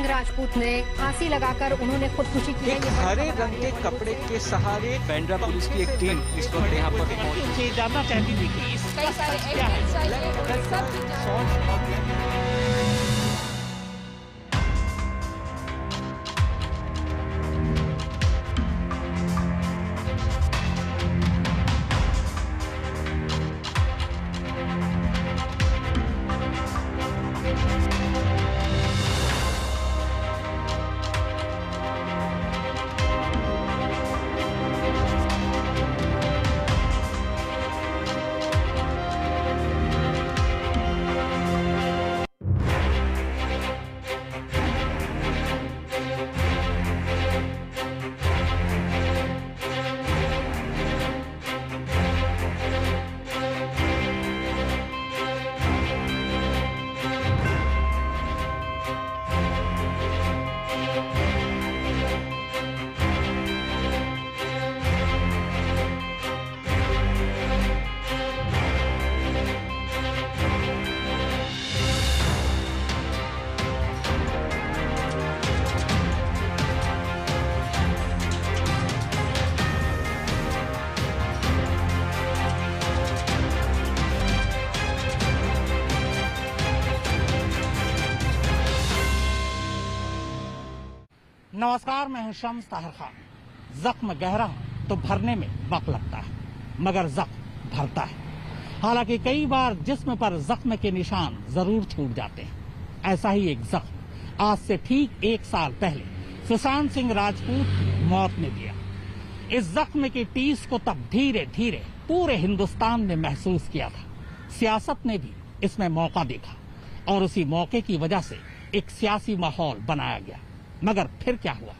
सिंह राजपूत ने फांसी लगाकर उन्होंने खुदकुशी की है। एक हरे रंग के कपड़े के सहारे बांद्रा पुलिस की एक टीम इस वक्त यहाँ पर पहुंची जानना चाहती थी कि इसका सच क्या है। नमस्कार, मैं हूं शम्स ताहिर खान। जख्म गहरा हो तो भरने में वक्त लगता है, मगर जख्म भरता है। हालांकि कई बार जिस्म पर जख्म के निशान जरूर छूट जाते हैं। ऐसा ही एक जख्म आज से ठीक 1 साल पहले सुशांत सिंह राजपूत मौत ने दिया। इस जख्म की टीस को तब धीरे धीरे पूरे हिंदुस्तान ने महसूस किया था। सियासत ने भी इसमें मौका देखा और उसी मौके की वजह से एक सियासी माहौल बनाया गया। मगर फिर क्या हुआ?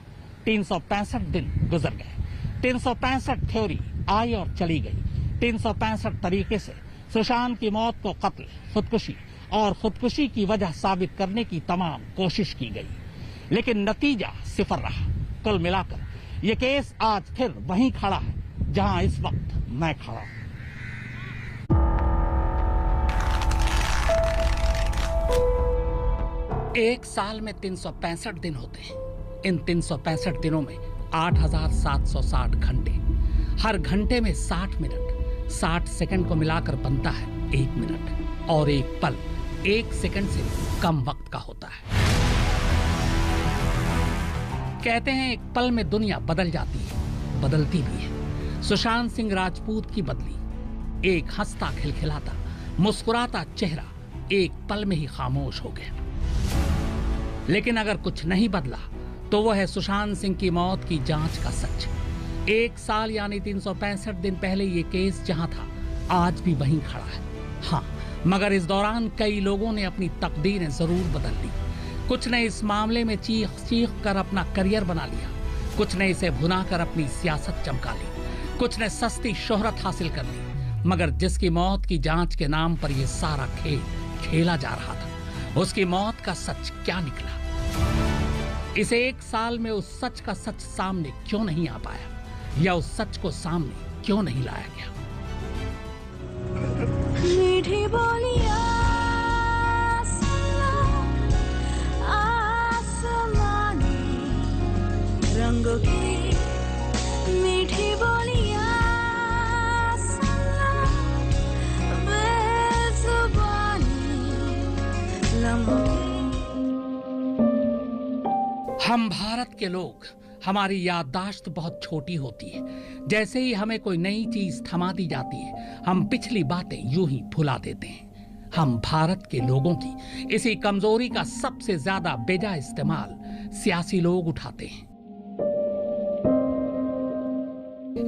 365 दिन गुजर गए। 365 थ्योरी आई और चली गई। 365 तरीके से सुशांत की मौत को कत्ल, खुदकुशी और खुदकुशी की वजह साबित करने की तमाम कोशिश की गई, लेकिन नतीजा सिफर रहा। कुल मिलाकर ये केस आज फिर वहीं खड़ा है जहां इस वक्त मैं खड़ा हूं। एक साल में 365 दिन होते हैं। इन 365 दिनों में 8,760 घंटे। हर घंटे में 60 मिनट, 60 सेकंड को मिलाकर बनता है 1 मिनट। और एक पल 1 सेकंड से कम वक्त का होता है। कहते हैं एक पल में दुनिया बदल जाती है, बदलती भी है। सुशांत सिंह राजपूत की बदली। एक हंसता खिलखिलाता मुस्कुराता चेहरा एक पल में ही खामोश हो गया। लेकिन अगर कुछ नहीं बदला तो वह है सुशांत सिंह की मौत की जांच का सच। 1 साल यानी 365 दिन पहले ये केस जहां था, आज भी वहीं खड़ा है। हाँ, मगर इस दौरान कई लोगों ने अपनी तकदीरें जरूर बदल ली। कुछ ने इस मामले में चीख चीख कर अपना करियर बना लिया, कुछ ने इसे भुना कर अपनी सियासत चमका ली, कुछ ने सस्ती शोहरत हासिल कर ली। मगर जिसकी मौत की जांच के नाम पर यह सारा खेल खेला जा रहा था, उसकी मौत का सच क्या निकला? इस 1 साल में उस सच का सच सामने क्यों नहीं आ पाया, या उस सच को सामने क्यों नहीं लाया गया? मीठी बोलियां आसमानी रंगों की, मीठी बोलियां बेजुबानी लम्हों की। हम भारत के लोग, हमारी याददाश्त बहुत छोटी होती है। जैसे ही हमें कोई नई चीज थमा दी जाती है, हम पिछली बातें यूं ही भुला देते हैं। हम भारत के लोगों की इसी कमजोरी का सबसे ज्यादा बेजा इस्तेमाल सियासी लोग उठाते हैं।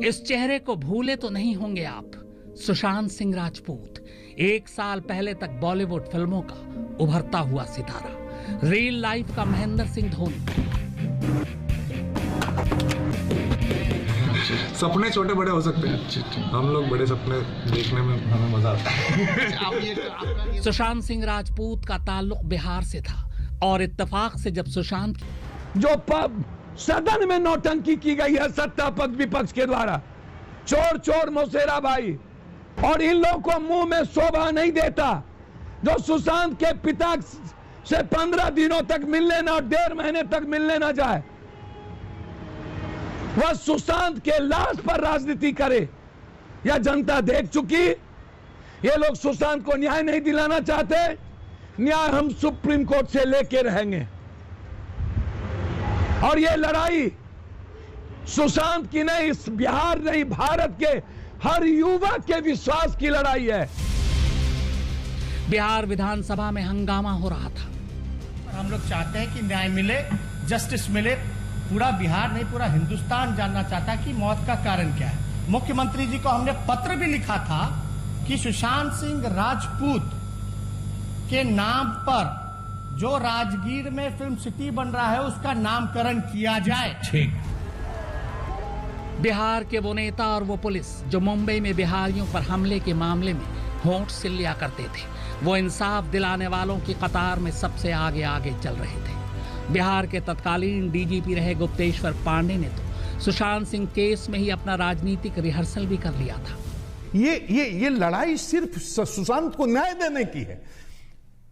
इस चेहरे को भूले तो नहीं होंगे आप। सुशांत सिंह राजपूत 1 साल पहले तक बॉलीवुड फिल्मों का उभरता हुआ सितारा, रियल लाइफ का महेंद्र सिंह धोनी। सपने छोटे बड़े हो सकते हैं, हम लोग बड़े सपने देखने में हमें मजा आता है। सुशांत सिंह राजपूत का ताल्लुक बिहार से था और इत्तेफाक से जब सुशांत जो सदन में नौटंकी की गई है सत्ता पक्ष विपक्ष के द्वारा, चोर चोर मौसेरा भाई, और इन लोगों को मुंह में शोभा नहीं देता। जो सुशांत के पिता से 15 दिनों तक मिलने ना, 1.5 महीने तक मिलने ना जाए, वह सुशांत के लाश पर राजनीति करे। यह जनता देख चुकी। ये लोग सुशांत को न्याय नहीं दिलाना चाहते। न्याय हम सुप्रीम कोर्ट से लेके रहेंगे। और ये लड़ाई सुशांत की नहीं, इस बिहार नहीं, भारत के हर युवा के विश्वास की लड़ाई है। बिहार विधानसभा में हंगामा हो रहा था। हम लोग चाहते हैं कि न्याय मिले, जस्टिस मिले। पूरा बिहार नहीं, पूरा हिंदुस्तान जानना चाहता है कि मौत का कारण क्या है। मुख्यमंत्री जी को हमने पत्र भी लिखा था कि सुशांत सिंह राजपूत के नाम पर जो राजगीर में फिल्म सिटी बन रहा है उसका नामकरण किया जाए। ठीक। बिहार के वो नेता और वो पुलिस जो मुंबई में बिहारियों पर हमले के मामले में होंठ से लिया करते थे, वो इंसाफ दिलाने वालों की कतार में सबसे आगे आगे चल रहे थे। बिहार के तत्कालीन डीजीपी रहे गुप्तेश्वर पांडे ने तो सुशांत सिंह केस में ही अपना राजनीतिक रिहर्सल भी कर लिया था। ये लड़ाई सिर्फ सुशांत को न्याय देने की है।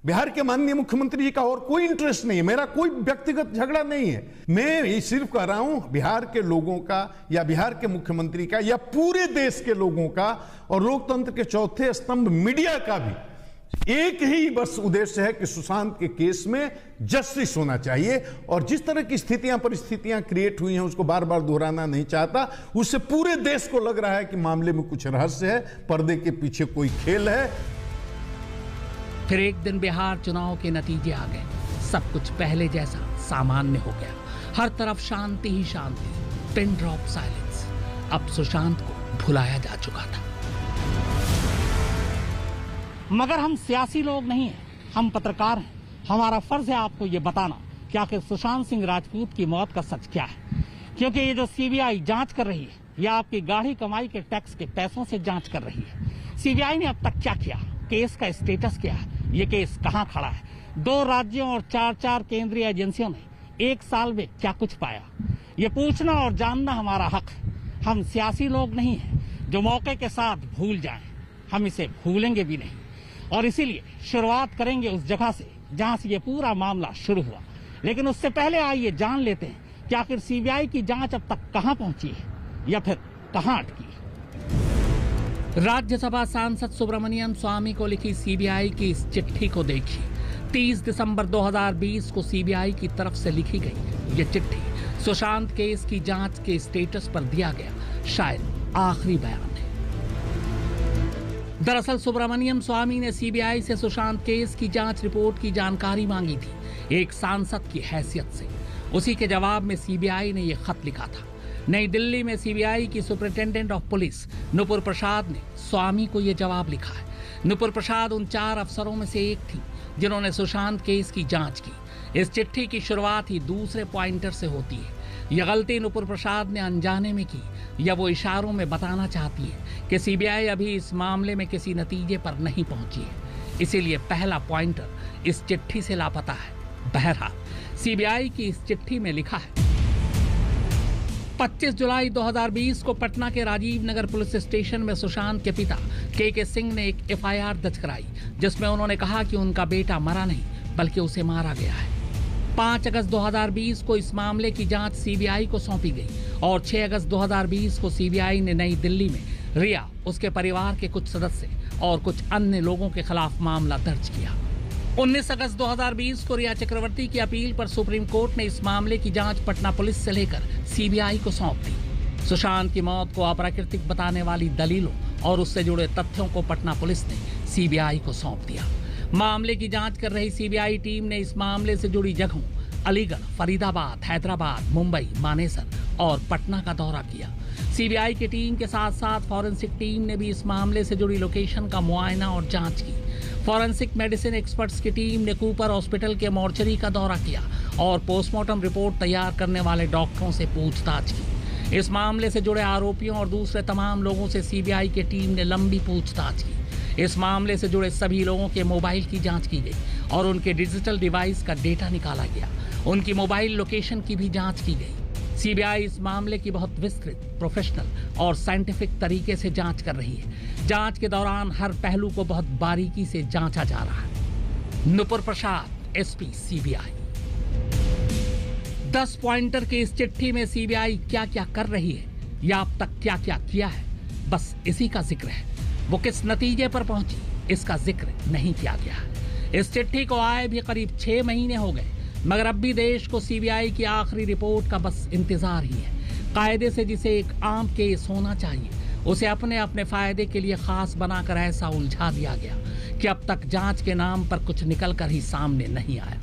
बिहार के माननीय मुख्यमंत्री जी का और कोई इंटरेस्ट नहीं है, मेरा कोई व्यक्तिगत झगड़ा नहीं है। मैं ये सिर्फ कह रहा हूं बिहार के लोगों का या बिहार के मुख्यमंत्री का या पूरे देश के लोगों का और लोकतंत्र के चौथे स्तंभ मीडिया का भी एक ही बस उद्देश्य है कि सुशांत के केस में जस्टिस होना चाहिए। और जिस तरह की स्थितियां परिस्थितियां क्रिएट हुई हैं उसको बार बार दोहराना नहीं चाहता। उससे पूरे देश को लग रहा है कि मामले में कुछ रहस्य है, पर्दे के पीछे कोई खेल है। फिर एक दिन बिहार चुनाव के नतीजे आ गए। सब कुछ पहले जैसा सामान्य हो गया। हर तरफ शांति ही शांति, पिन ड्रॉप साइलेंस। अब सुशांत को भुलाया जा चुका था। मगर हम सियासी लोग नहीं हैं, हम पत्रकार हैं। हमारा फर्ज है आपको ये बताना कि आखिर सुशांत सिंह राजपूत की मौत का सच क्या है। क्योंकि ये जो सीबीआई जांच कर रही है, यह आपकी गाढ़ी कमाई के टैक्स के पैसों से जांच कर रही है। सीबीआई ने अब तक क्या किया, केस का स्टेटस क्या है, ये केस कहां खड़ा है, 2 राज्यों और 4 केंद्रीय एजेंसियों ने 1 साल में क्या कुछ पाया, ये पूछना और जानना हमारा हक है। हम सियासी लोग नहीं हैं जो मौके के साथ भूल जाएं। हम इसे भूलेंगे भी नहीं और इसीलिए शुरुआत करेंगे उस जगह से जहां से ये पूरा मामला शुरू हुआ। लेकिन उससे पहले आइए जान लेते हैं कि आखिर सीबीआई की जांच अब तक कहां पहुंची है या फिर कहां अटकी। राज्यसभा सांसद सुब्रमण्यम स्वामी को लिखी सीबीआई की इस चिट्ठी को देखिए। 30 दिसंबर 2020 को सीबीआई की तरफ से लिखी गई ये चिट्ठी सुशांत केस की जांच के स्टेटस पर दिया गया शायद आखिरी बयान है। दरअसल सुब्रमण्यम स्वामी ने सीबीआई से सुशांत केस की जांच रिपोर्ट की जानकारी मांगी थी, एक सांसद की हैसियत से। उसी के जवाब में सीबीआई ने यह खत लिखा था। नई दिल्ली में सीबीआई की सुपरिटेंडेंट ऑफ पुलिस नुपुर प्रसाद ने स्वामी को यह जवाब लिखा है। नुपुर प्रसाद उन 4 अफसरों में से एक थी जिन्होंने सुशांत केस की जांच की। इस चिट्ठी की शुरुआत ही दूसरे पॉइंटर से होती है। यह गलती नुपुर प्रसाद ने अनजाने में की या वो इशारों में बताना चाहती है कि सीबीआई अभी इस मामले में किसी नतीजे पर नहीं पहुंची है, इसीलिए पहला पॉइंटर इस चिट्ठी से लापता है। बहरहाल सीबीआई की इस चिट्ठी में लिखा है 25 जुलाई 2020 को पटना के राजीव नगर पुलिस स्टेशन में सुशांत के पिता के सिंह ने एक एफआईआर दर्ज कराई जिसमें उन्होंने कहा कि उनका बेटा मरा नहीं बल्कि उसे मारा गया है। 5 अगस्त 2020 को इस मामले की जांच सीबीआई को सौंपी गई और 6 अगस्त 2020 को सीबीआई ने नई दिल्ली में रिया, उसके परिवार के कुछ सदस्य और कुछ अन्य लोगों के खिलाफ मामला दर्ज किया। 19 अगस्त 2020 को रिया चक्रवर्ती की अपील पर सुप्रीम कोर्ट ने इस मामले की जांच पटना पुलिस से लेकर सीबीआई को सौंप दी। सुशांत की मौत को अप्राकृतिक बताने वाली दलीलों और उससे जुड़े तथ्यों को पटना पुलिस ने सीबीआई को सौंप दिया। मामले की जांच कर रही सीबीआई टीम ने इस मामले से जुड़ी जगहों अलीगढ़, फरीदाबाद, हैदराबाद, मुंबई, मानेसर और पटना का दौरा किया। सीबीआई की टीम के साथ साथ फॉरेंसिक टीम ने भी इस मामले से जुड़ी लोकेशन का मुआयना और जांच की। फॉरेंसिक मेडिसिन एक्सपर्ट्स की टीम ने कूपर हॉस्पिटल के मॉर्चरी का दौरा किया और पोस्टमार्टम रिपोर्ट तैयार करने वाले डॉक्टरों से पूछताछ की। इस मामले से जुड़े आरोपियों और दूसरे तमाम लोगों से सीबीआई की टीम ने लंबी पूछताछ की। इस मामले से जुड़े सभी लोगों के मोबाइल की जांच की गई और उनके डिजिटल डिवाइस का डेटा निकाला गया। उनकी मोबाइल लोकेशन की भी जांच की गई। सीबीआई इस मामले की बहुत विस्तृत, प्रोफेशनल और साइंटिफिक तरीके से जांच कर रही है। जांच के दौरान हर पहलू को बहुत बारीकी से जांचा जा रहा है। नुपुर प्रसाद एसपी सीबीआई। 10 पॉइंटर की इस चिट्ठी में सीबीआई क्या क्या कर रही है या अब तक क्या क्या किया है, बस इसी का जिक्र है। वो किस नतीजे पर पहुंची, इसका जिक्र नहीं किया गया है। इस चिट्ठी को आए भी करीब 6 महीने हो गए, मगर अब भी देश को सीबीआई की आखिरी रिपोर्ट का बस इंतजार ही है। कायदे से जिसे एक आम केस होना चाहिए, उसे अपने अपने फायदे के लिए खास बनाकर ऐसा उलझा दिया गया कि अब तक जांच के नाम पर कुछ निकल कर ही सामने नहीं आया।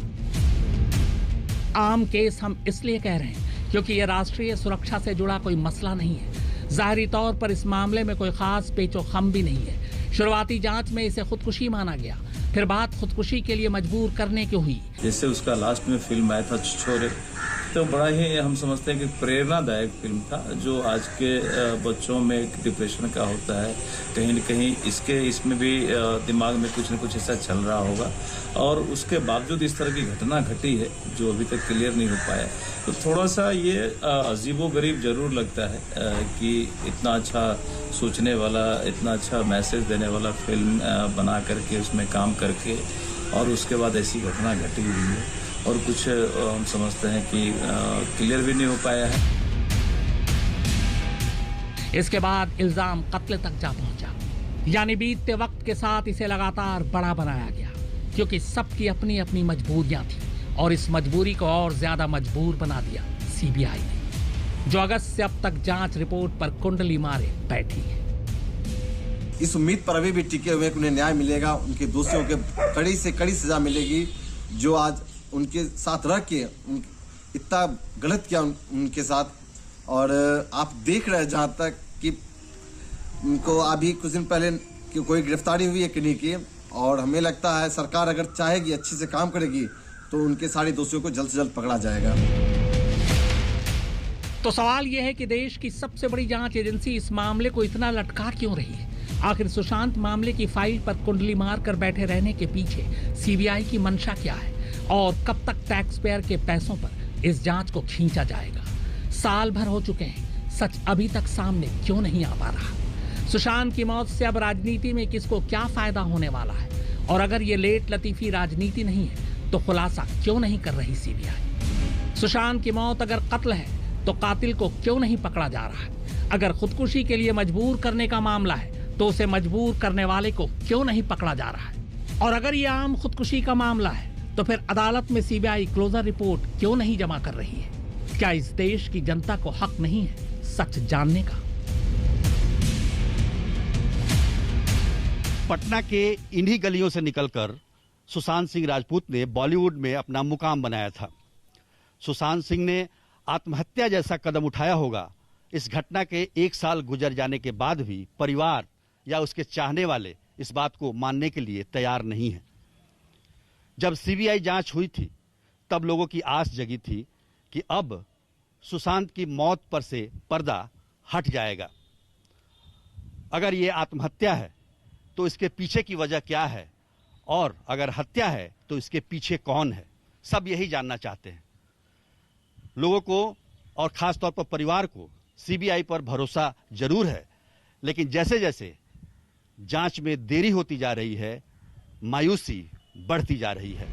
आम केस हम इसलिए कह रहे हैं क्योंकि यह राष्ट्रीय सुरक्षा से जुड़ा कोई मसला नहीं है। जाहिरी तौर पर इस मामले में कोई खास पेचोखम भी नहीं है। शुरुआती जांच में इसे खुदकुशी माना गया, फिर बात खुदकुशी के लिए मजबूर करने की हुई। जैसे उसका लास्ट में फिल्म आया था छोरे, तो बड़ा ही हम समझते हैं कि प्रेरणादायक फिल्म था, जो आज के बच्चों में एक डिप्रेशन का होता है, कहीं न कहीं इसमें भी दिमाग में कुछ न कुछ ऐसा चल रहा होगा। और उसके बावजूद इस तरह की घटना घटी है जो अभी तक क्लियर नहीं हो पाया, तो थोड़ा सा ये अजीबोगरीब जरूर लगता है कि इतना अच्छा सोचने वाला, इतना अच्छा मैसेज देने वाला फिल्म बना करके उसमें काम करके और उसके बाद ऐसी घटना घटी हुई है और कुछ हम समझते हैं कि क्लियर भी नहीं हो पाया है। इसके बाद इल्जाम कत्ल तक जा पहुंचा, यानी बीतते वक्त के साथ इसे लगातार बड़ा बनाया गया, क्योंकि सबकी अपनी अपनी मजबूरियां थी और इस मजबूरी को और ज्यादा मजबूर बना दिया सीबीआई ने, जो अगस्त से अब तक जांच रिपोर्ट पर कुंडली मारे बैठी है। इस उम्मीद पर अभी भी टिके हुए कि उन्हें न्याय मिलेगा, उनके दोषियों के कड़ी से कड़ी सजा मिलेगी, जो आज उनके साथ रह के इतना गलत किया उनके साथ। और आप देख रहे हैं जहाँ तक कि उनको अभी कुछ दिन पहले कि कोई गिरफ्तारी हुई है किन्हीं की, और हमें लगता है सरकार अगर चाहेगी, अच्छे से काम करेगी, तो उनके सारे दोषियों को जल्द से जल्द पकड़ा जाएगा। तो सवाल यह है कि देश की सबसे बड़ी जांच एजेंसी इस मामले को इतना लटका क्यों रही है? आखिर सुशांत मामले की फाइल पर कुंडली मार कर बैठे रहने के पीछे सीबीआई की मंशा क्या है और कब तक टैक्स पेयर के पैसों पर इस जांच को खींचा जाएगा? साल भर हो चुके हैं, सच अभी तक सामने क्यों नहीं आ पा रहा? सुशांत की मौत से अब राजनीति में किसको क्या फायदा होने वाला है? और अगर ये लेट लतीफी राजनीति नहीं है तो खुलासा क्यों नहीं कर रही सीबीआई? सुशांत की मौत अगर कत्ल है तो कातिल को क्यों नहीं पकड़ा जा रहा है? अगर खुदकुशी के लिए मजबूर करने का मामला है तो उसे मजबूर करने वाले को क्यों नहीं पकड़ा जा रहा है? और अगर यह आम खुदकुशी का मामला है तो फिर अदालत में सीबीआई क्लोजर रिपोर्ट क्यों नहीं जमा कर रही है? क्या इस देश की जनता को हक नहीं है सच जानने का? पटना के इन्हीं गलियों से निकलकर सुशांत सिंह राजपूत ने बॉलीवुड में अपना मुकाम बनाया था। सुशांत सिंह ने आत्महत्या जैसा कदम उठाया होगा, इस घटना के 1 साल गुजर जाने के बाद भी परिवार या उसके चाहने वाले इस बात को मानने के लिए तैयार नहीं है। जब सीबीआई जांच हुई थी तब लोगों की आस जगी थी कि अब सुशांत की मौत पर से पर्दा हट जाएगा। अगर ये आत्महत्या है तो इसके पीछे की वजह क्या है, और अगर हत्या है तो इसके पीछे कौन है, सब यही जानना चाहते हैं। लोगों को और खास तौर पर परिवार को सीबीआई पर भरोसा जरूर है, लेकिन जैसे जैसे जांच में देरी होती जा रही है, मायूसी बढ़ती जा रही है।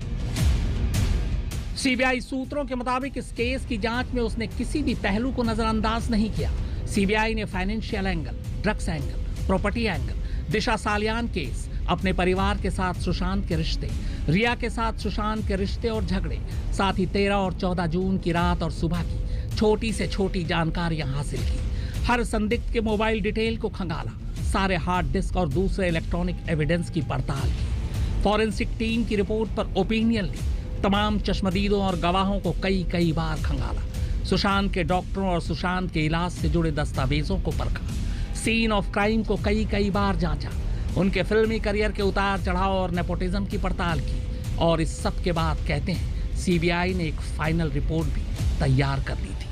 सीबीआई सूत्रों के मुताबिक इस केस की जांच में उसने किसी भी पहलू को नजरअंदाज नहीं किया। सीबीआई ने financial angle, drugs angle, property angle, Disha Salian case, अपने परिवार के साथ सुशांत के रिश्ते, रिया के साथ सुशांत के रिश्ते और झगड़े, साथ ही 13 और 14 जून की रात और सुबह की छोटी से छोटी जानकारियां हासिल की। हर संदिग्ध के मोबाइल डिटेल को खंगाला, सारे हार्ड डिस्क और दूसरे इलेक्ट्रॉनिक एविडेंस की पड़ताल की। फॉरेंसिक टीम की रिपोर्ट पर ओपिनियन ली, तमाम चश्मदीदों और गवाहों को कई बार खंगाला, सुशांत के डॉक्टरों और सुशांत के इलाज से जुड़े दस्तावेजों को परखा, सीन ऑफ क्राइम को कई बार जांचा, उनके फिल्मी करियर के उतार चढ़ाव और नेपोटिज्म की पड़ताल की, और इस सब के बाद कहते हैं सीबीआई ने एक फाइनल रिपोर्ट भी तैयार कर ली थी।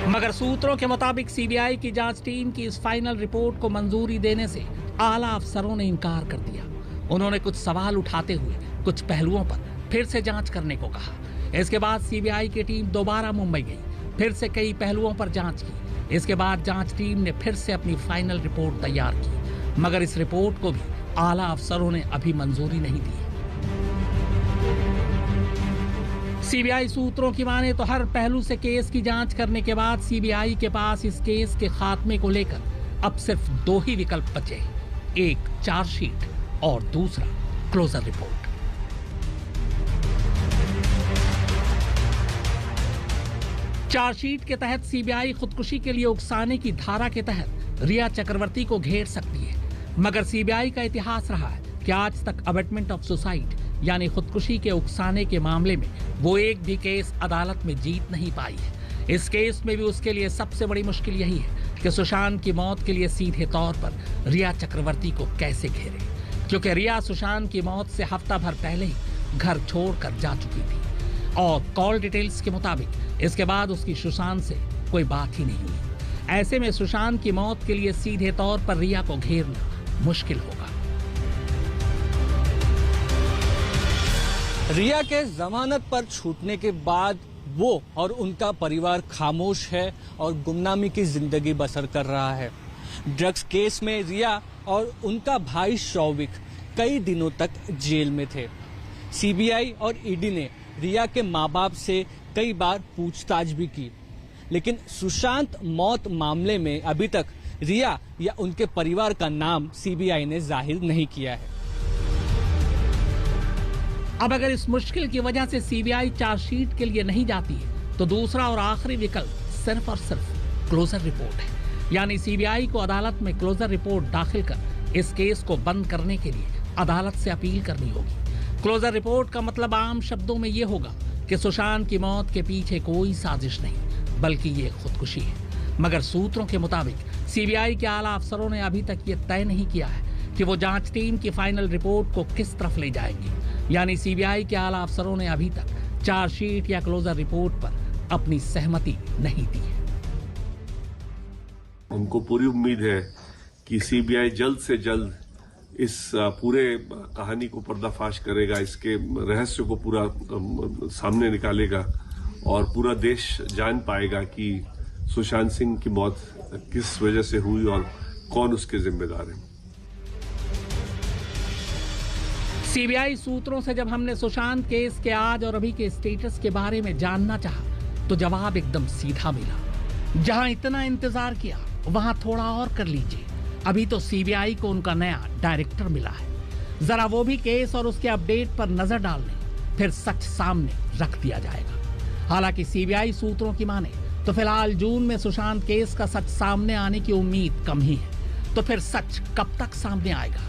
मगर सूत्रों के मुताबिक सीबीआई की जांच टीम की इस फाइनल रिपोर्ट को मंजूरी देने से आला अफसरों ने इनकार कर दिया। उन्होंने कुछ सवाल उठाते हुए कुछ पहलुओं पर फिर से जांच करने को कहा। इसके बाद सीबीआई की टीम दोबारा मुंबई गई, फिर से कई पहलुओं पर जांच की। इसके बाद जांच टीम ने फिर से अपनी फाइनल रिपोर्ट तैयार की, मगर इस रिपोर्ट को भी आला अफसरों ने अभी मंजूरी नहीं दी। सीबीआई सूत्रों की माने तो हर पहलू से केस की जांच करने के बाद सीबीआई के पास इस केस के खात्मे को लेकर अब सिर्फ 2 ही विकल्प बचे, एक चार्जशीट और दूसरा क्लोजर रिपोर्ट। चार्जशीट के तहत सीबीआई खुदकुशी के लिए उकसाने की धारा के तहत रिया चक्रवर्ती को घेर सकती है, मगर सीबीआई का इतिहास रहा है कि आज तक अबेटमेंट ऑफ सुसाइड यानी खुदकुशी के उकसाने के मामले में वो एक भी केस अदालत में जीत नहीं पाई है। इस केस में भी उसके लिए सबसे बड़ी मुश्किल यही है कि सुशांत की मौत के लिए सीधे तौर पर रिया चक्रवर्ती को कैसे घेरे, क्योंकि रिया सुशांत की मौत से हफ्ता भर पहले ही घर छोड़कर जा चुकी थी और कॉल डिटेल्स के मुताबिक इसके बाद उसकी सुशांत से कोई बात ही नहीं हुई। ऐसे में सुशांत की मौत के लिए सीधे तौर पर रिया को घेरना मुश्किल होगा। रिया के जमानत पर छूटने के बाद वो और उनका परिवार खामोश है और गुमनामी की जिंदगी बसर कर रहा है। ड्रग्स केस में रिया और उनका भाई शौविक कई दिनों तक जेल में थे। सीबीआई और ईडी ने रिया के मां बाप से कई बार पूछताछ भी की, लेकिन सुशांत मौत मामले में अभी तक रिया या उनके परिवार का नाम सीबीआई ने जाहिर नहीं किया है। अब अगर इस मुश्किल की वजह से सीबीआई चार्जशीट के लिए नहीं जाती है तो दूसरा और आखिरी विकल्प सिर्फ और सिर्फ क्लोजर रिपोर्ट है, यानी सीबीआई को अदालत में क्लोजर रिपोर्ट दाखिल कर इस केस को बंद करने के लिए अदालत से अपील करनी होगी। क्लोजर रिपोर्ट का मतलब आम शब्दों में ये होगा कि सुशांत की मौत के पीछे कोई साजिश नहीं बल्कि ये खुदकुशी है, मगर सूत्रों के मुताबिक सीबीआई के आला अफसरों ने अभी तक ये तय नहीं किया है कि वो जांच टीम की फाइनल रिपोर्ट को किस तरफ ले जाएंगे। यानी सीबीआई के आला अफसरों ने अभी तक चार्जशीट या क्लोजर रिपोर्ट पर अपनी सहमति नहीं दी है। हमको पूरी उम्मीद है कि सीबीआई जल्द से जल्द इस पूरे कहानी को पर्दाफाश करेगा, इसके रहस्य को पूरा सामने निकालेगा और पूरा देश जान पाएगा कि सुशांत सिंह की मौत किस वजह से हुई और कौन उसके जिम्मेदार है। सीबीआई सूत्रों से जब हमने सुशांत केस के आज और अभी के स्टेटस के बारे में जानना चाहा तो जवाब एकदम सीधा मिला। जहां इतना इंतजार किया वहां थोड़ा और कर लीजिए, अभी तो सीबीआई को उनका नया डायरेक्टर मिला है। जरा वो भी केस और उसके अपडेट पर नजर डाल लें, फिर सच सामने रख दिया जाएगा। हालांकि सीबीआई सूत्रों की माने तो फिलहाल जून में सुशांत केस का सच सामने आने की उम्मीद कम ही है। तो फिर सच कब तक सामने आएगा?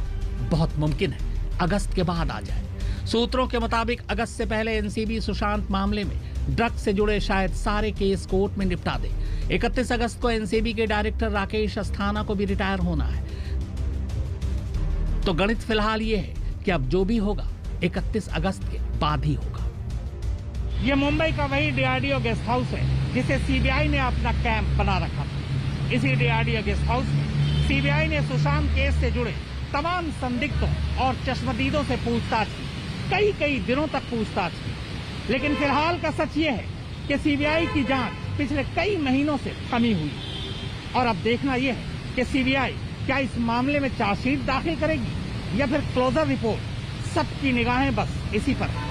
बहुत मुमकिन है अगस्त के बाद आ जाए। सूत्रों के मुताबिक अगस्त से पहले एनसीबी सुशांत मामले में ड्रग्स से जुड़े शायद सारे केस कोर्ट में निपटा दे। 31 अगस्त को एनसीबी के डायरेक्टर राकेश अस्थाना को भी रिटायर होना है। तो गणित फिलहाल ये है कि अब जो भी होगा 31 अगस्त के बाद ही होगा। ये मुंबई का वही डीआरडीओ गेस्ट हाउस है जिसे सीबीआई ने अपना कैंप बना रखा था। इसी डीआरडीओ गेस्ट हाउस में सीबीआई ने सुशांत केस से जुड़े तमाम संदिग्धों और चश्मदीदों से पूछताछ की, कई दिनों तक पूछताछ की। लेकिन फिलहाल का सच ये है कि सीबीआई की जांच पिछले कई महीनों से थमी हुई और अब देखना यह है कि सीबीआई क्या इस मामले में चार्जशीट दाखिल करेगी या फिर क्लोजर रिपोर्ट। सबकी निगाहें बस इसी पर है।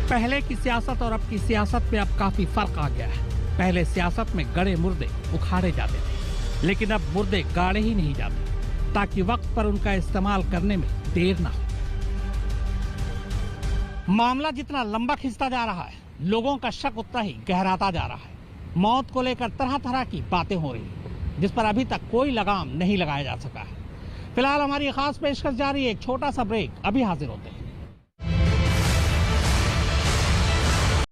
पहले की सियासत और अब की सियासत में अब काफी फर्क आ गया है। पहले सियासत में गड़े मुर्दे उखाड़े जाते थे, लेकिन अब मुर्दे गाड़े ही नहीं जाते ताकि वक्त पर उनका इस्तेमाल करने में देर ना हो। मामला जितना लंबा खिंचता जा रहा है, लोगों का शक उतना ही गहराता जा रहा है। मौत को लेकर तरह तरह की बातें हो रही हैं, जिस पर अभी तक कोई लगाम नहीं लगाया जा सका है। फिलहाल हमारी खास पेशकश जारी है, एक छोटा सा ब्रेक, अभी हाजिर होते हैं।